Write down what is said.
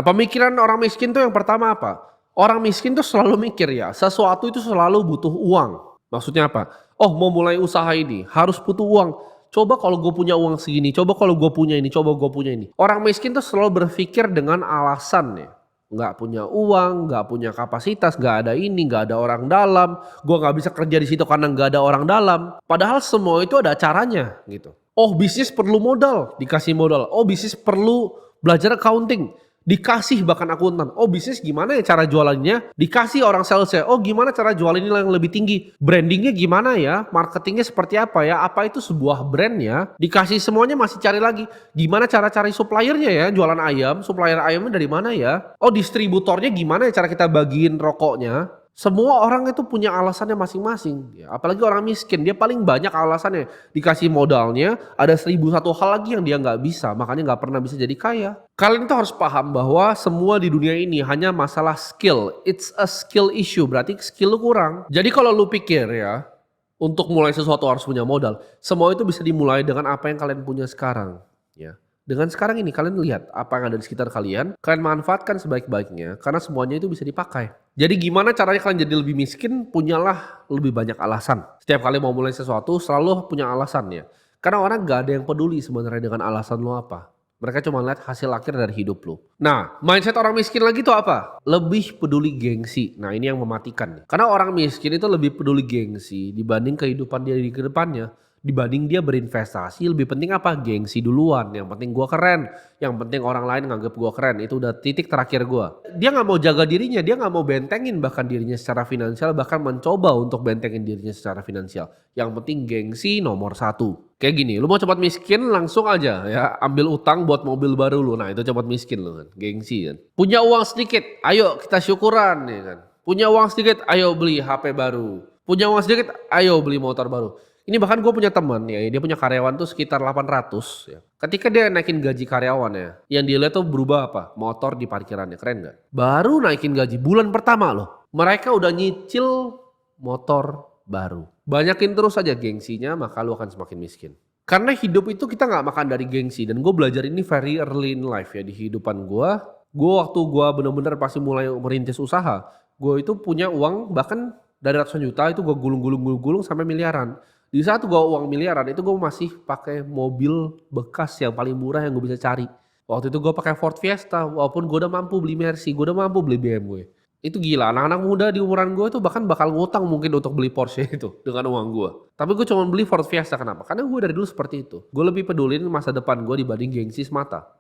Pemikiran orang miskin tuh yang pertama apa? Orang miskin tuh selalu mikir ya, sesuatu itu selalu butuh uang. Maksudnya apa? Oh mau mulai usaha ini, harus butuh uang. Coba kalau gue punya uang segini, coba kalau gue punya ini, coba gue punya ini. Orang miskin tuh selalu berpikir dengan alasan ya. Nggak punya uang, nggak punya kapasitas, nggak ada ini, nggak ada orang dalam. Gue nggak bisa kerja di situ karena nggak ada orang dalam. Padahal semua itu ada caranya gitu. Oh bisnis perlu modal, dikasih modal. Oh bisnis perlu belajar accounting, dikasih bahkan akuntan. Oh bisnis gimana ya cara jualannya? Dikasih orang salesnya. Oh gimana cara jual ini yang lebih tinggi? Brandingnya gimana ya? Marketingnya seperti apa ya? Apa itu sebuah brand ya? Dikasih semuanya masih cari lagi. Gimana cara cari suppliernya ya? Jualan ayam, supplier ayamnya dari mana ya? Oh distributornya gimana ya cara kita bagiin rokoknya? Semua orang itu punya alasannya masing-masing. Ya, apalagi orang miskin, dia paling banyak alasannya. Dikasih modalnya, ada 1001 hal lagi yang dia nggak bisa, makanya nggak pernah bisa jadi kaya. Kalian itu harus paham bahwa semua di dunia ini hanya masalah skill. It's a skill issue, berarti skill lu kurang. Jadi kalau lu pikir ya, untuk mulai sesuatu harus punya modal. Semua itu bisa dimulai dengan apa yang kalian punya sekarang. Ya. Dengan sekarang ini kalian lihat apa yang ada di sekitar kalian manfaatkan sebaik-baiknya karena semuanya itu bisa dipakai. Jadi gimana caranya kalian jadi lebih miskin? Punyalah lebih banyak alasan. Setiap kali mau mulai sesuatu selalu punya alasannya. Karena orang gak ada yang peduli sebenarnya dengan alasan lo apa. Mereka cuma lihat hasil akhir dari hidup lo. Nah, mindset orang miskin lagi tuh apa? Lebih peduli gengsi. Nah, ini yang mematikan nih. Karena orang miskin itu lebih peduli gengsi dibanding kehidupan dia di kedepannya. Dibanding dia berinvestasi, lebih penting apa? Gengsi duluan. Yang penting gua keren, yang penting orang lain nganggep gua keren. Itu udah titik terakhir gua. Dia nggak mau jaga dirinya, dia nggak mau bentengin bahkan dirinya secara finansial, bahkan mencoba untuk bentengin dirinya secara finansial. Yang penting gengsi nomor satu. Kayak gini, lu mau cepat miskin langsung aja ya ambil utang buat mobil baru lu. Nah itu cepat miskin lu kan, gengsi kan. Punya uang sedikit, ayo kita syukuran ya kan. Punya uang sedikit, ayo beli HP baru. Punya uang sedikit, ayo beli motor baru. Ini bahkan gue punya teman ya, dia punya karyawan tuh sekitar 800 ya. Ketika dia naikin gaji karyawan ya, yang dia lihat tuh berubah apa? Motor di parkirannya, keren gak? Baru naikin gaji bulan pertama loh, mereka udah nyicil motor baru. Banyakin terus aja gengsinya, maka lu akan semakin miskin. Karena hidup itu kita gak makan dari gengsi, dan gue belajar ini very early in life ya di kehidupan gue. Gue waktu gue bener-bener pasti mulai merintis usaha, gue itu punya uang bahkan dari ratusan juta itu gue gulung-gulung sampai miliaran. Di saat gue uang miliaran itu gue masih pakai mobil bekas yang paling murah yang gue bisa cari. Waktu itu gue pakai Ford Fiesta, walaupun gue udah mampu beli Mercy, gue udah mampu beli BMW. Itu gila, anak-anak muda di umuran gue itu bahkan bakal ngutang mungkin untuk beli Porsche itu dengan uang gue. Tapi gue cuma beli Ford Fiesta, kenapa? Karena gue dari dulu seperti itu. Gue lebih pedulin masa depan gue dibanding gengsi semata.